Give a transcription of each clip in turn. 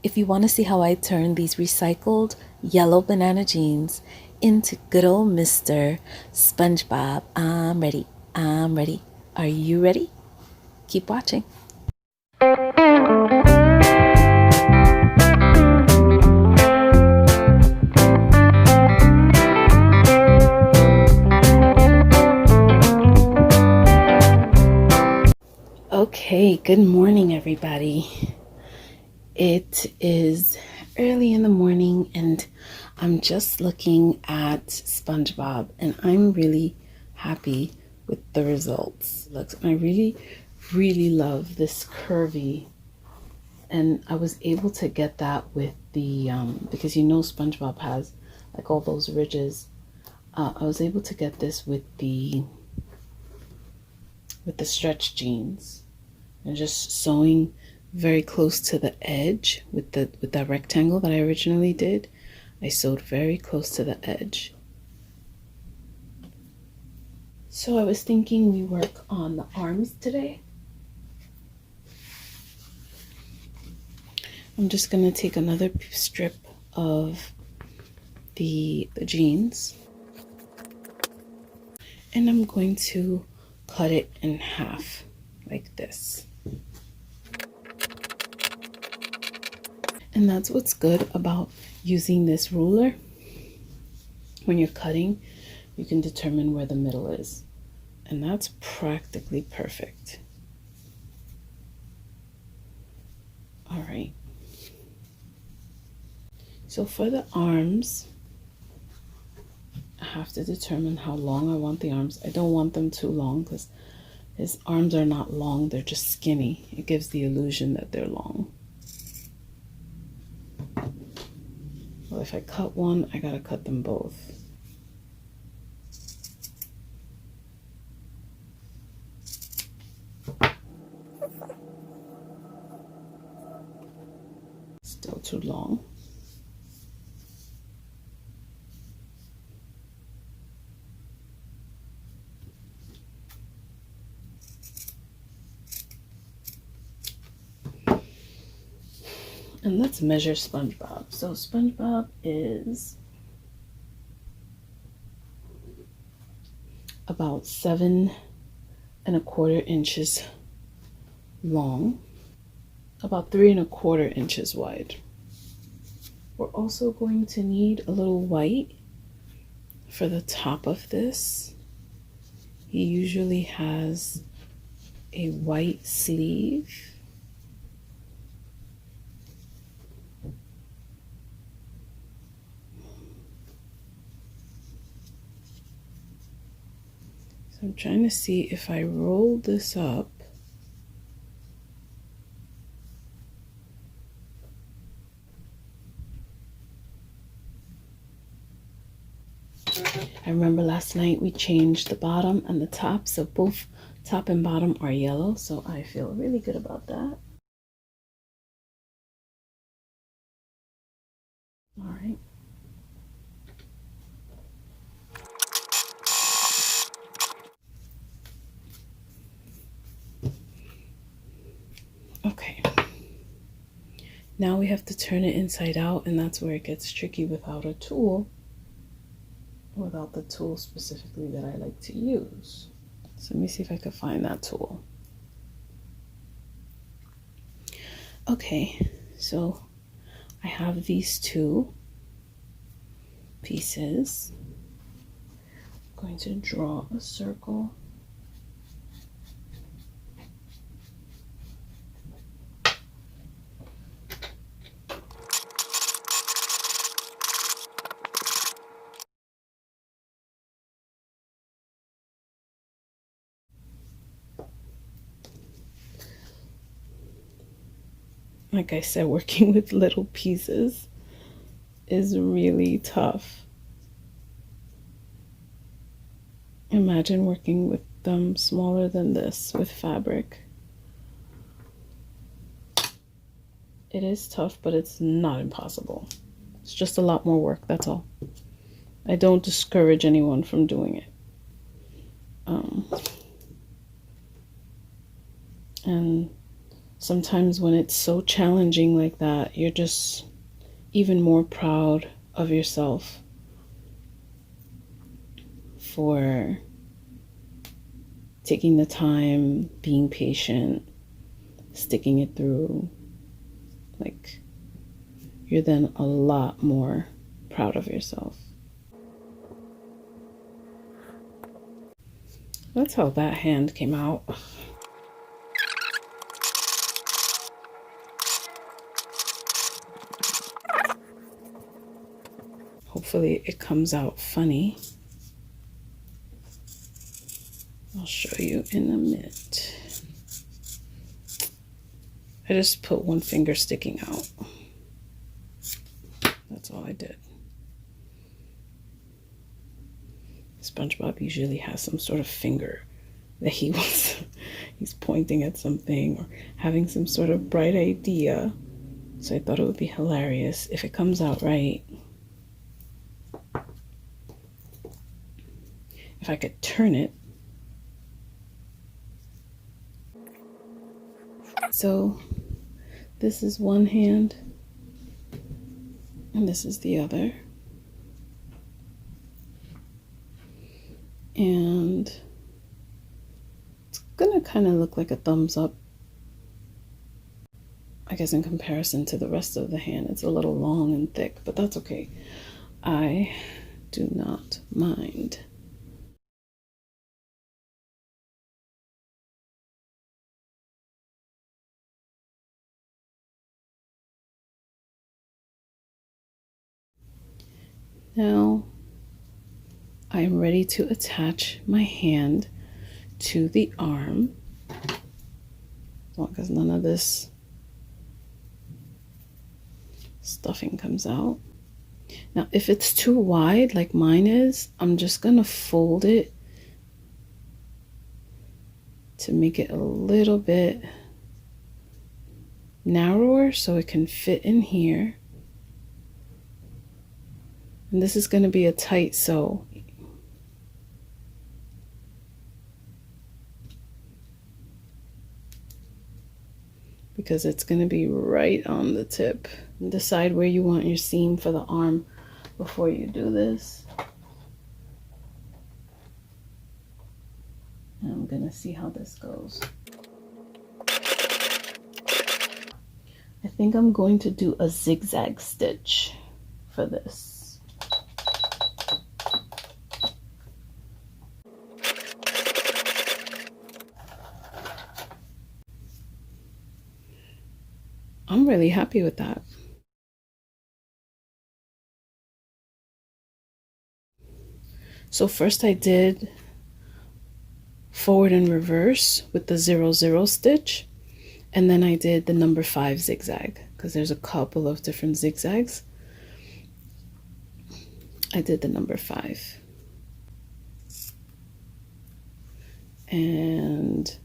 If you want to see how I turn these recycled yellow banana jeans into good old Mr. SpongeBob, I'm ready. I'm ready. Are you ready? Keep watching. Okay, good morning, everybody. It is early in the morning and I'm just looking at SpongeBob and I'm really happy with the results. Looks, I really love this curvy, and I was able to get that with the because you know SpongeBob has like all those ridges. I was able to get this with the stretch jeans and just sewing very close to the edge with that rectangle that I originally did. I sewed very close to the edge. So I was thinking we work on the arms today. I'm just gonna take another strip of the jeans and I'm going to cut it in half like this. And that's what's good about using this ruler. When you're cutting, you can determine where the middle is. And that's practically perfect. All right. So for the arms, I have to determine how long I want the arms. I don't want them too long because his arms are not long, they're just skinny. It gives the illusion that they're long. Well, if I cut one, I gotta cut them both. Still too long. And let's measure SpongeBob. So SpongeBob is about 7¼ inches long, about 3¼ inches wide. We're also going to need a little white for the top of this. He usually has a white sleeve. So I'm trying to see if I roll this up, I remember last night we changed the bottom and the top, so both top and bottom are yellow, so I feel really good about that. All right. Okay. Now we have to turn it inside out, and that's where it gets tricky without a tool. Without the tool specifically that I like to use. So let me see if I can find that tool. Okay, so I have these two pieces. I'm going to draw a circle. Like I said, working with little pieces is really tough. Imagine working with them smaller than this with fabric. It is tough, but it's not impossible. It's just a lot more work, that's all. I don't discourage anyone from doing it. And sometimes when it's so challenging like that, you're just even more proud of yourself for taking the time, being patient, sticking it through. Like, you're then a lot more proud of yourself. That's how that hand came out. Hopefully it comes out funny. I'll show you in a minute. I just put one finger sticking out. That's all I did. SpongeBob usually has some sort of finger that he's pointing at something or having some sort of bright idea. So I thought it would be hilarious if it comes out right. If I could turn it. So this is one hand and this is the other. And it's gonna kind of look like a thumbs up. I guess in comparison to the rest of the hand, it's a little long and thick, but that's okay. I do not mind. Now I'm ready to attach my hand to the arm, as long as none of this stuffing comes out. Now, if it's too wide, like mine is, I'm just gonna fold it to make it a little bit narrower so it can fit in here. And this is gonna be a tight sew. Because it's going to be right on the tip. Decide where you want your seam for the arm before you do this. And I'm going to see how this goes. I think I'm going to do a zigzag stitch for this. I'm really happy with that. So first I did forward and reverse with the 0-0 stitch, and then I did the number 5 zigzag because there's a couple of different zigzags. I did the number 5. And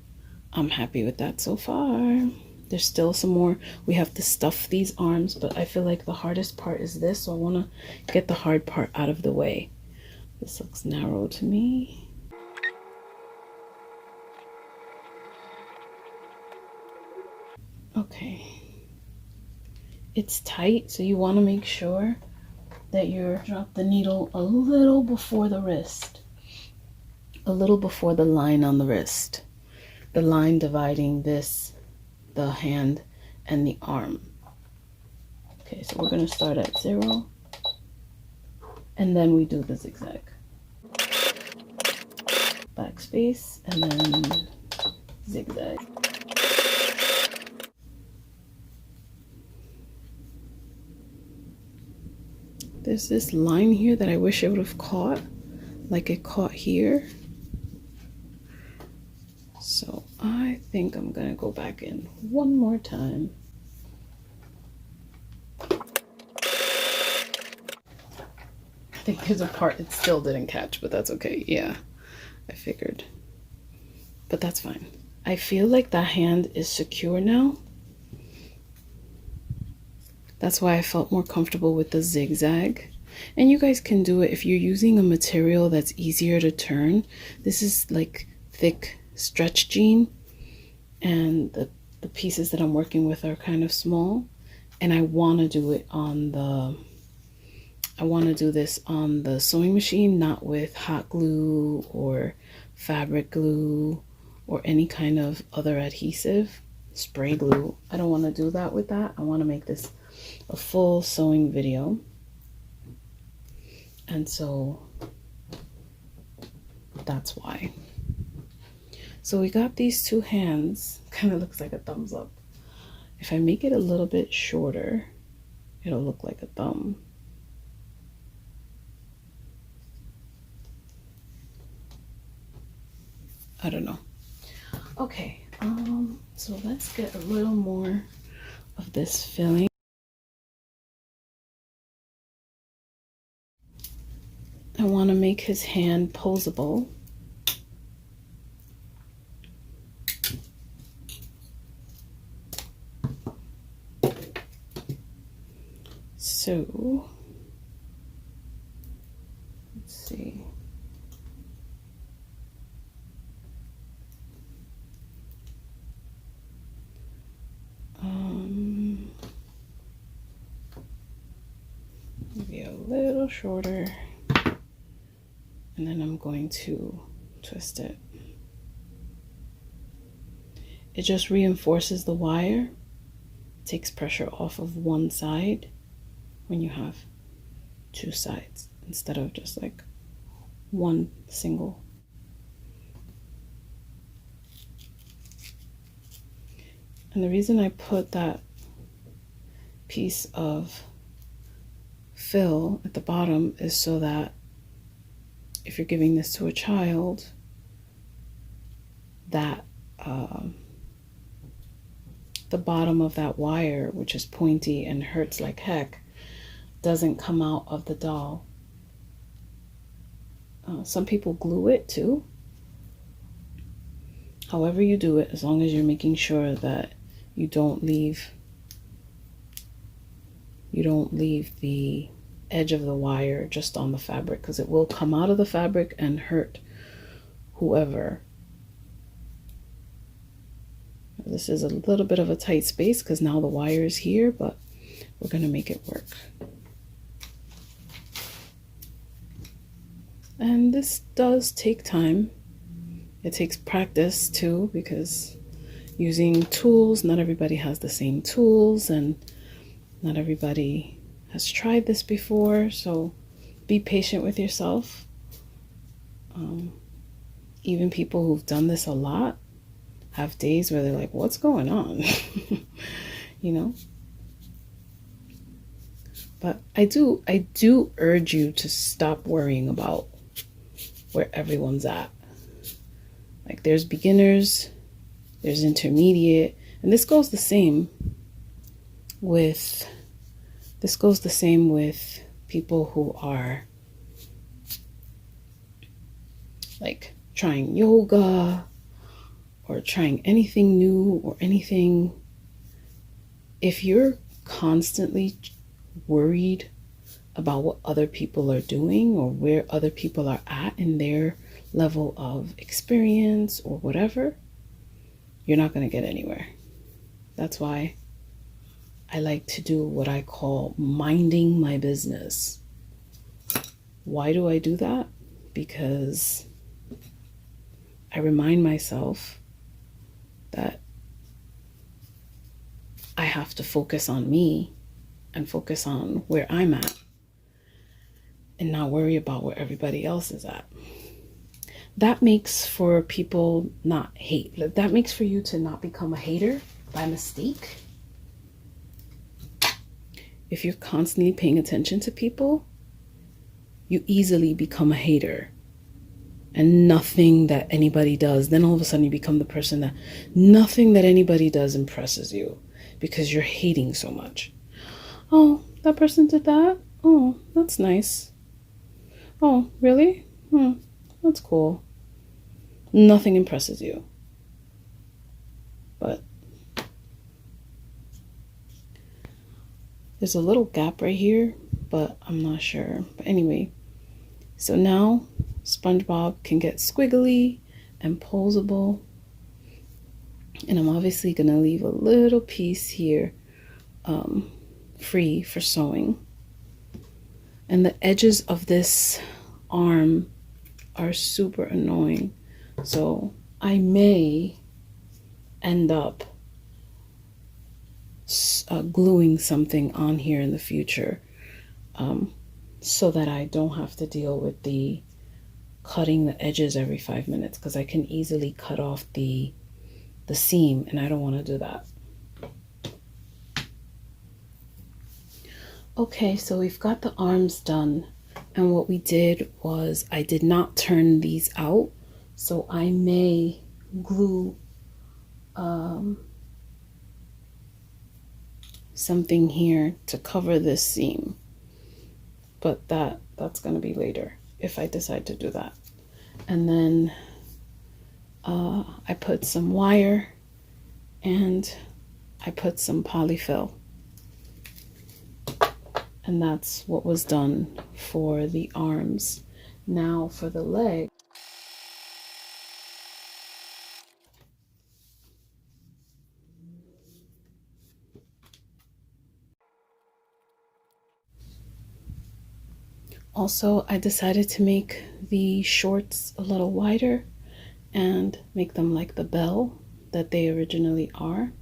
I'm happy with that so far. There's still some more. We have to stuff these arms, but I feel like the hardest part is this, so I want to get the hard part out of the way. This looks narrow to me. Okay. It's tight, so you want to make sure that you drop the needle a little before the wrist. A little before the line on the wrist. The line dividing this, the hand and the arm. Okay, so we're going to start at 0 and then we do the zigzag. Backspace and then zigzag. There's this line here that I wish it would have caught, like it caught here. So I think I'm gonna go back in one more time. I think there's a part it still didn't catch, but that's okay. Yeah, I figured. But that's fine. I feel like that hand is secure now. That's why I felt more comfortable with the zigzag. And you guys can do it if you're using a material that's easier to turn. This is like thick stretch jean, and the the pieces that I'm working with are kind of small, and I want to do it on the, I want to do this on the sewing machine, not with hot glue or fabric glue or any kind of other adhesive, spray glue. I don't want to do that with that. I want to make this a full sewing video. And so that's why. So we got these two hands, kind of looks like a thumbs up. If I make it a little bit shorter, it'll look like a thumb. I don't know. Okay, so let's get a little more of this filling. I want to make his hand posable. So, let's see. Maybe a little shorter, and then I'm going to twist it. It just reinforces the wire, takes pressure off of one side when you have two sides instead of just like one single. And the reason I put that piece of fill at the bottom is so that if you're giving this to a child, that the bottom of that wire, which is pointy and hurts like heck, doesn't come out of the doll. Some people glue it too. However you do it, as long as you're making sure that you don't leave the edge of the wire just on the fabric, because it will come out of the fabric and hurt whoever. This is a little bit of a tight space because now the wire is here, but we're going to make it work. And this does take time. It takes practice too, because using tools, not everybody has the same tools and not everybody has tried this before. So be patient with yourself. Even people who've done this a lot have days where they're like, what's going on? You know? But I do urge you to stop worrying about where everyone's at. Like, there's beginners, there's intermediate, and this goes the same with people who are like trying yoga or trying anything new or anything. If you're constantly worried about what other people are doing or where other people are at in their level of experience or whatever, you're not going to get anywhere. That's why I like to do what I call minding my business. Why do I do that? Because I remind myself that I have to focus on me and focus on where I'm at and not worry about where everybody else is at. That makes for people not hate. That makes for you to not become a hater by mistake. If you're constantly paying attention to people, you easily become a hater. And nothing that anybody does, then all of a sudden you become the person that nothing that anybody does impresses you because you're hating so much. Oh, that person did that? Oh, that's nice. Oh, really? That's cool. Nothing impresses you. But there's a little gap right here, but I'm not sure. But anyway, so now SpongeBob can get squiggly and posable. And I'm obviously gonna leave a little piece here free for sewing. And the edges of this arm are super annoying, so I may end up gluing something on here in the future, so that I don't have to deal with the cutting the edges every 5 minutes, because I can easily cut off the seam, and I don't want to do that. Okay, so we've got the arms done, and what we did was I did not turn these out, so I may glue something here to cover this seam, but that's going to be later if I decide to do that. And then I put some wire and I put some polyfill, and that's what was done for the arms. Now for the leg, also I decided to make the shorts a little wider and make them like the bell that they originally are.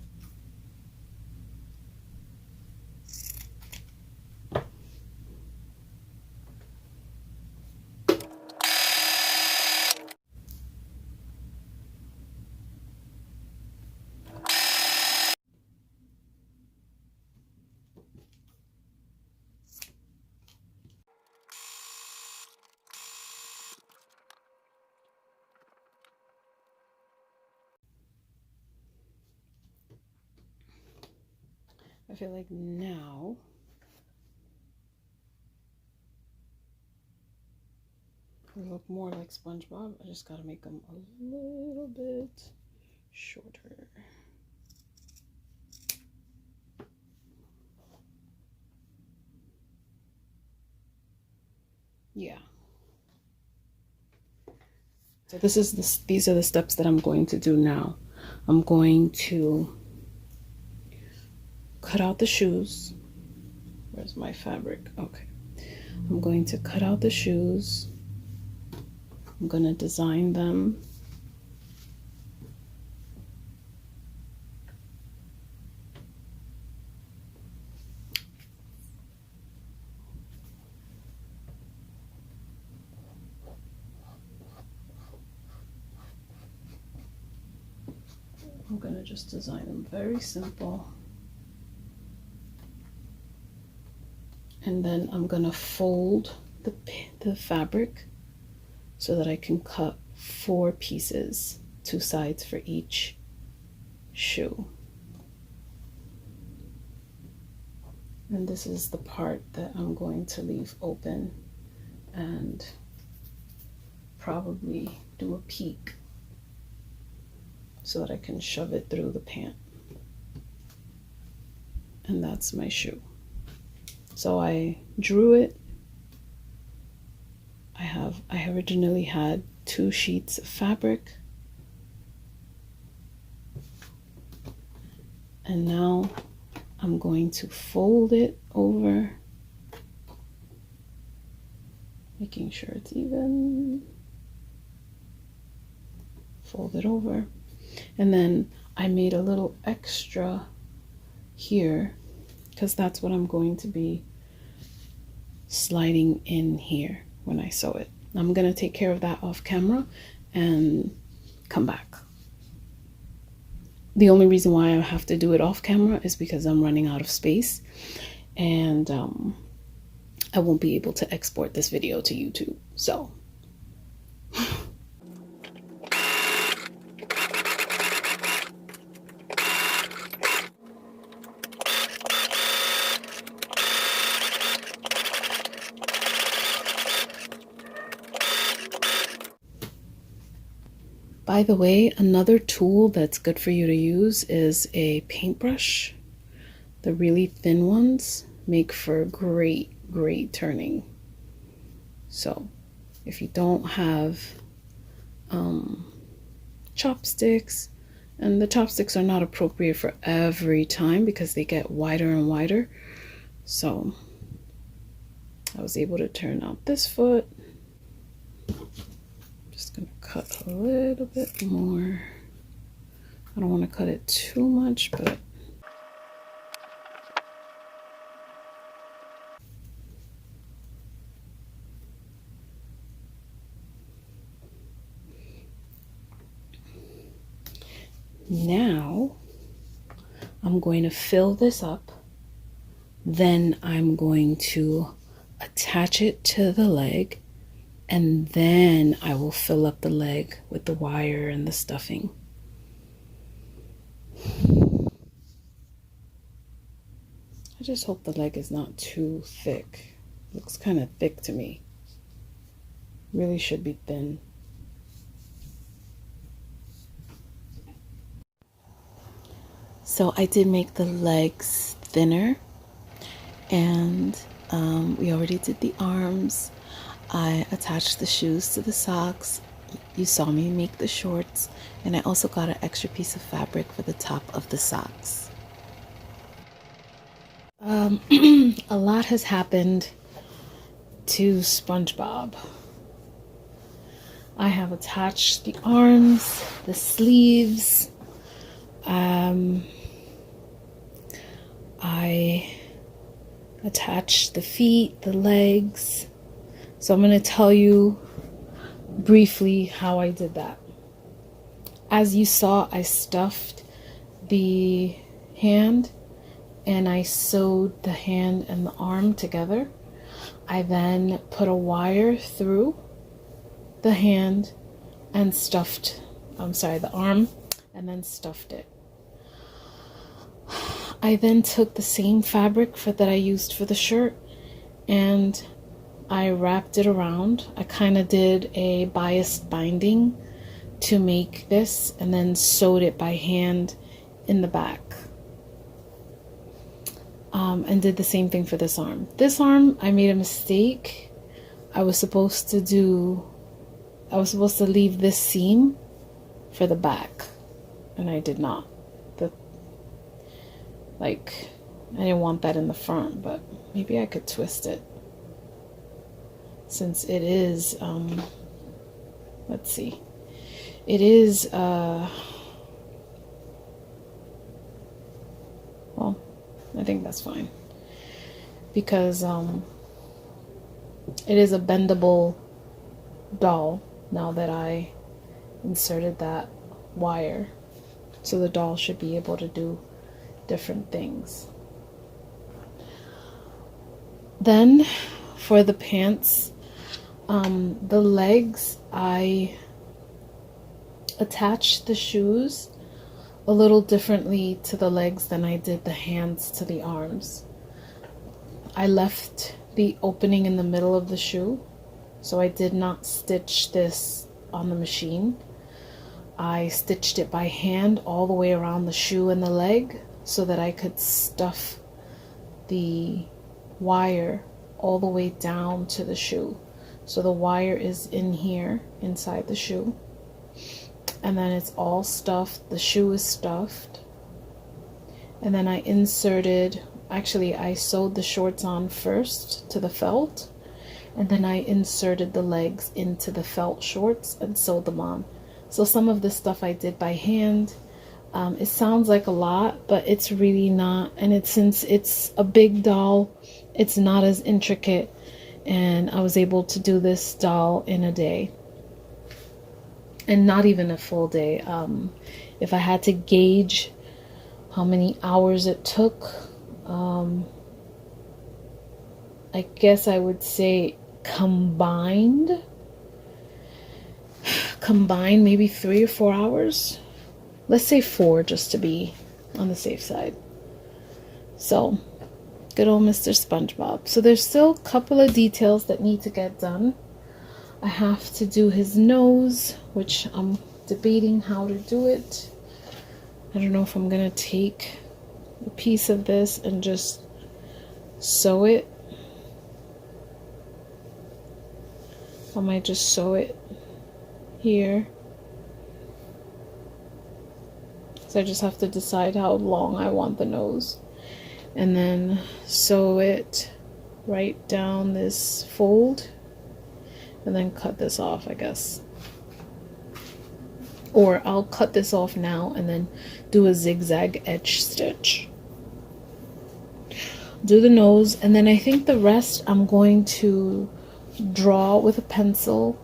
I feel like now they look more like SpongeBob. I just gotta make them a little bit shorter. Yeah. So these are the steps that I'm going to do now. I'm going to cut out the shoes. Where's my fabric? Okay. I'm going to cut out the shoes. I'm going to design them. I'm going to just design them very simple. And then I'm going to fold the fabric so that I can cut 4 pieces, 2 sides for each shoe. And this is the part that I'm going to leave open and probably do a peek so that I can shove it through the pant. And that's my shoe. So I drew it. I originally had 2 sheets of fabric. And now I'm going to fold it over, making sure it's even. Fold it over. And then I made a little extra here because that's what I'm going to be sliding in here when I sew it. I'm going to take care of that off camera and come back. The only reason why I have to do it off camera is because I'm running out of space, and I won't be able to export this video to YouTube. So by the way, another tool that's good for you to use is a paintbrush. The really thin ones make for great turning. So if you don't have chopsticks And the chopsticks are not appropriate for every time because they get wider and wider. So I was able to turn out this foot. Just gonna cut a little bit more. I don't want to cut it too much, but now I'm going to fill this up. Then I'm going to attach it to the leg, and then I will fill up the leg with the wire and the stuffing. I just hope the leg is not too thick. Looks kind of thick to me. Really should be thin. So I did make the legs thinner, and we already did the arms. I attached the shoes to the socks. You saw me make the shorts, and I also got an extra piece of fabric for the top of the socks. A lot has happened to SpongeBob. I have attached the arms, the sleeves. I attached the feet, the legs. So I'm going to tell you briefly how I did that. As you saw, I stuffed the hand and I sewed the hand and the arm together. I then put a wire through the hand and stuffed, the arm, and then stuffed it. I then took the same fabric that I used for the shirt and I wrapped it around. I kind of did a biased binding to make this and then sewed it by hand in the back. And did the same thing for this arm. This arm, I made a mistake. I was supposed to leave this seam for the back, and I did not. I didn't want that in the front, but maybe I could twist it. Since it is, let's see. It is, well, I think that's fine. Because, it is a bendable doll now that I inserted that wire. So the doll should be able to do different things. Then for the pants, the legs, I attached the shoes a little differently to the legs than I did the hands to the arms. I left the opening in the middle of the shoe, so I did not stitch this on the machine. I stitched it by hand all the way around the shoe and the leg so that I could stuff the wire all the way down to the shoe. So the wire is in here inside the shoe, and then it's all stuffed. The shoe is stuffed, and then I I sewed the shorts on first to the felt, and then I inserted the legs into the felt shorts and sewed them on. So some of this stuff I did by hand. It sounds like a lot, but it's really not. And since it's a big doll, it's not as intricate. And I was able to do this doll in a day. And not even a full day. If I had to gauge how many hours it took, I guess I would say combined maybe 3 or 4 hours. Let's say 4 just to be on the safe side. So, good old Mr. SpongeBob. So there's still a couple of details that need to get done. I have to do his nose, which I'm debating how to do it. I don't know if I'm gonna take a piece of this and just sew it. I might just sew it here So I just have to decide how long I want the nose. And then sew it right down this fold. And then cut this off, I guess. Or I'll cut this off now and then do a zigzag edge stitch. Do the nose, and then I think the rest I'm going to draw with a pencil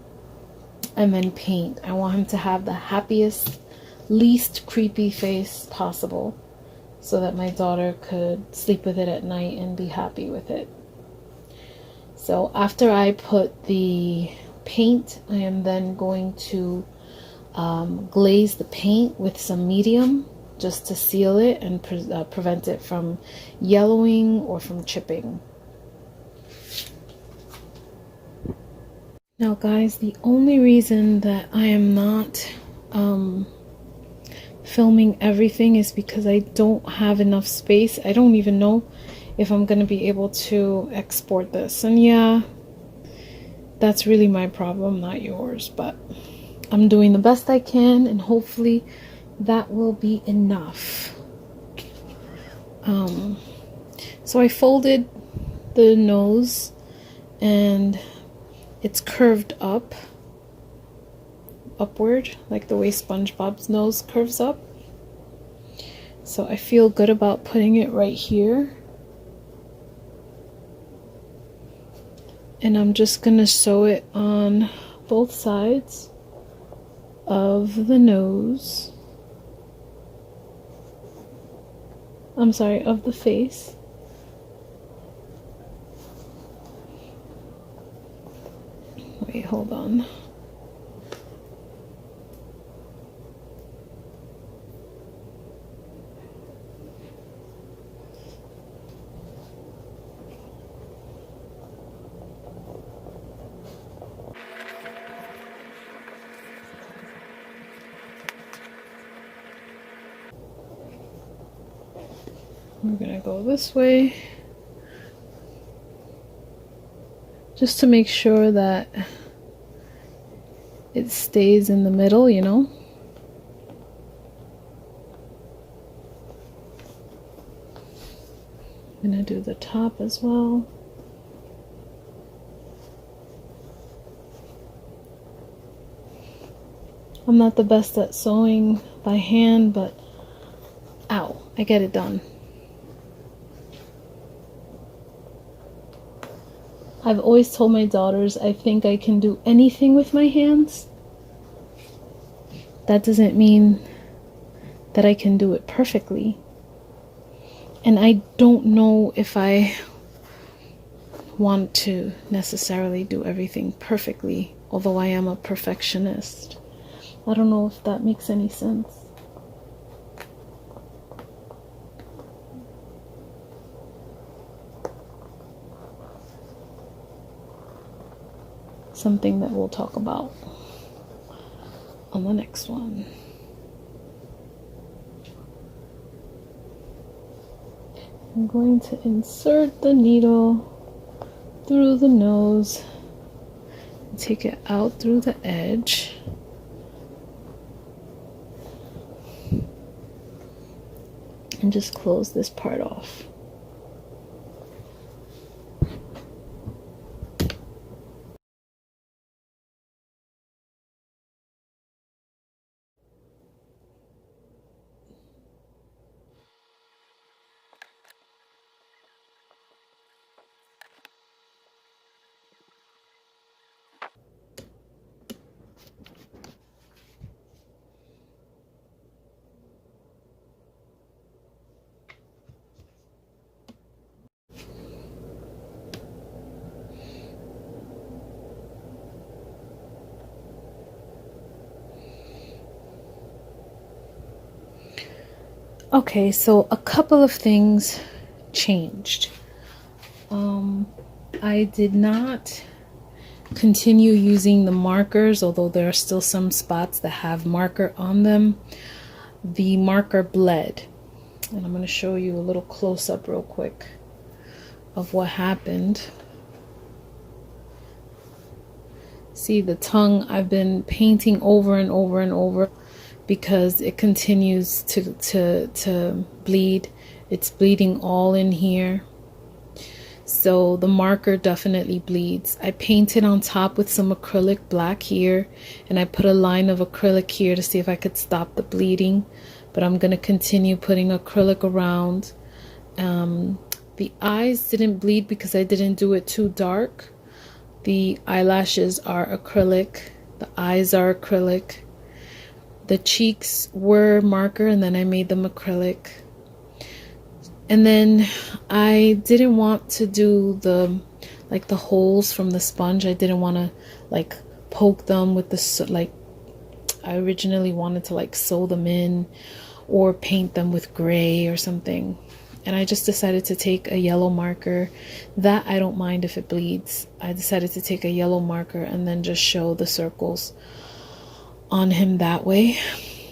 and then paint. I want him to have the happiest, least creepy face possible so that my daughter could sleep with it at night and be happy with it. So after I put the paint, I am then going to glaze the paint with some medium just to seal it and prevent it from yellowing or from chipping. Now guys, the only reason that I am not filming everything is because I don't have enough space. I don't even know if I'm going to be able to export this. And yeah, that's really my problem, not yours. But I'm doing the best I can, and hopefully that will be enough. So I folded the nose and it's curved upward, like the way SpongeBob's nose curves up. So I feel good about putting it right here. And I'm just gonna sew it on both sides of the nose. I'm sorry, of the face. Wait, hold on. We're gonna go this way just to make sure that it stays in the middle, you know. I'm gonna do the top as well. I'm not the best at sewing by hand, but ow, I get it done. I've always told my daughters I think I can do anything with my hands. That doesn't mean that I can do it perfectly. And I don't know if I want to necessarily do everything perfectly, although I am a perfectionist. I don't know if that makes any sense. Something that we'll talk about on the next one. I'm going to insert the needle through the nose and take it out through the edge. And just close this part off. Okay, so a couple of things changed. I did not continue using the markers, although there are still some spots that have marker on them. The marker bled, and I'm going to show you a little close-up real quick of what happened. See the tongue, I've been painting over and over and over because it continues to bleed. It's bleeding all in here. So the marker definitely bleeds. I painted on top with some acrylic black here, and I put a line of acrylic here to see if I could stop the bleeding, but I'm going to continue putting acrylic around. The eyes didn't bleed because I didn't do it too dark. The eyelashes are acrylic, the eyes are acrylic, the cheeks were marker, and then I made them acrylic. And then I didn't want to do the holes from the sponge. I didn't want to like poke them with the, like, I originally wanted to like sew them in or paint them with gray or something. And I just decided to take a yellow marker. That I don't mind if it bleeds. I decided to take a yellow marker and then just show the circles on him that way.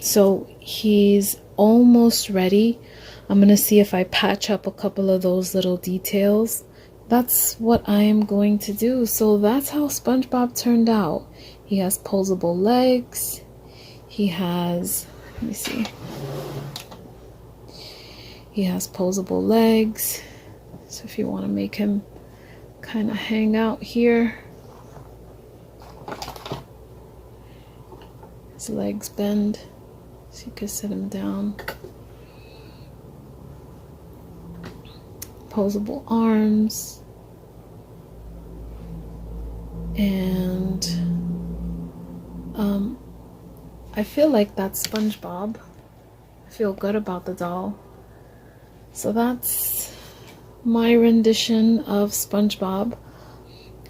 So he's almost ready. I'm going to see if I patch up a couple of those little details. That's what I am going to do. So that's how SpongeBob turned out. He has posable legs. He has, let me see. He has posable legs. So if you want to make him kind of hang out here, his legs bend, so you can sit him down. Posable arms, and I feel like that's SpongeBob. I feel good about the doll. So that's my rendition of SpongeBob,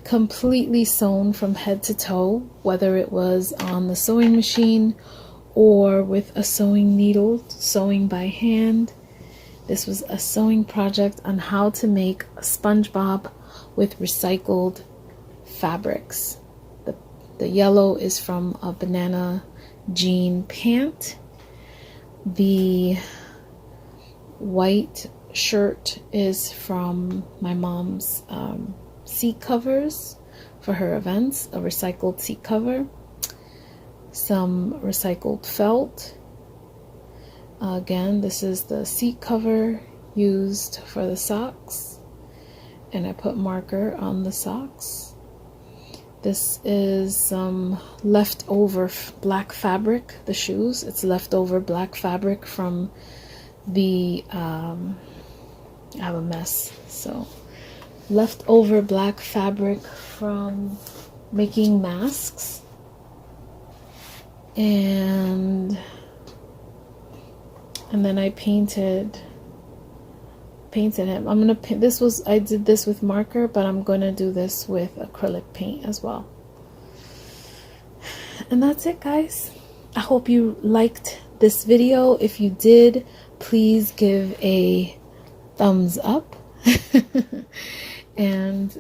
completely sewn from head to toe, whether it was on the sewing machine or with a sewing needle, sewing by hand. This was a sewing project on how to make a SpongeBob with recycled fabrics. The yellow is from a banana jean pant. The white shirt is from my mom's seat covers for her events, a recycled seat cover, some recycled felt. Again, this is the seat cover used for the socks, and I put marker on the socks. This is some leftover black fabric, the shoes. It's leftover black fabric from the, I have a mess, so leftover black fabric from making masks. And then I painted him. I'm gonna paint, I did this with marker, but I'm gonna do this with acrylic paint as well. And that's it, guys. I hope you liked this video. If you did, please give a thumbs up. And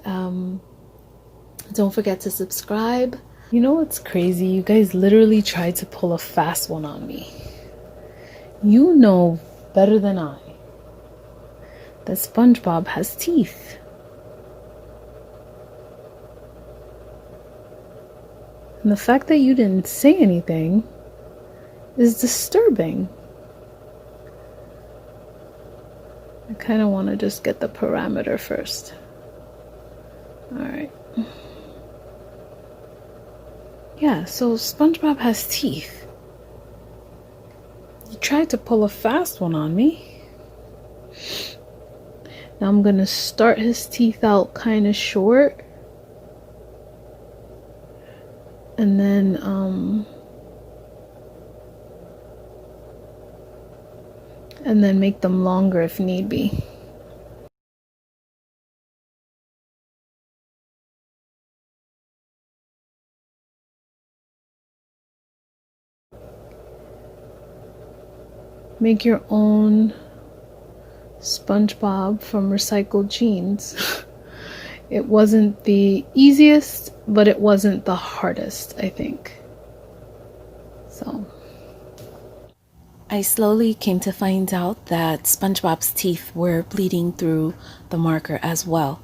don't forget to subscribe. You know what's crazy? You guys literally tried to pull a fast one on me. You know better than I that SpongeBob has teeth. And the fact that you didn't say anything is disturbing. I kind of want to just get the parameter first. Alright. Yeah, so SpongeBob has teeth. You tried to pull a fast one on me. Now I'm going to start his teeth out kind of short. And then make them longer if need be. Make your own SpongeBob from recycled jeans. It wasn't the easiest, but it wasn't the hardest, I think. So I slowly came to find out that SpongeBob's teeth were bleeding through the marker as well.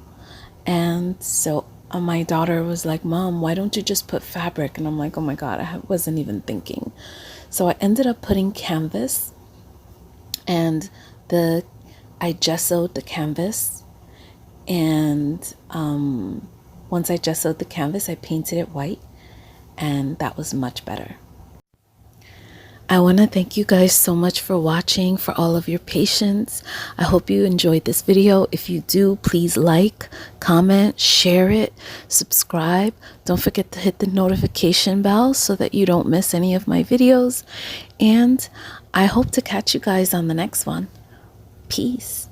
And so my daughter was like, "Mom, why don't you just put fabric?" And I'm like, "Oh my God, I wasn't even thinking." So I ended up putting canvas, and I gessoed the canvas, and once I gessoed the canvas, I painted it white, and that was much better. I want to thank you guys so much for watching, for all of your patience. I hope you enjoyed this video. If you do, please like, comment, share it, subscribe. Don't forget to hit the notification bell so that you don't miss any of my videos. And I hope to catch you guys on the next one. Peace.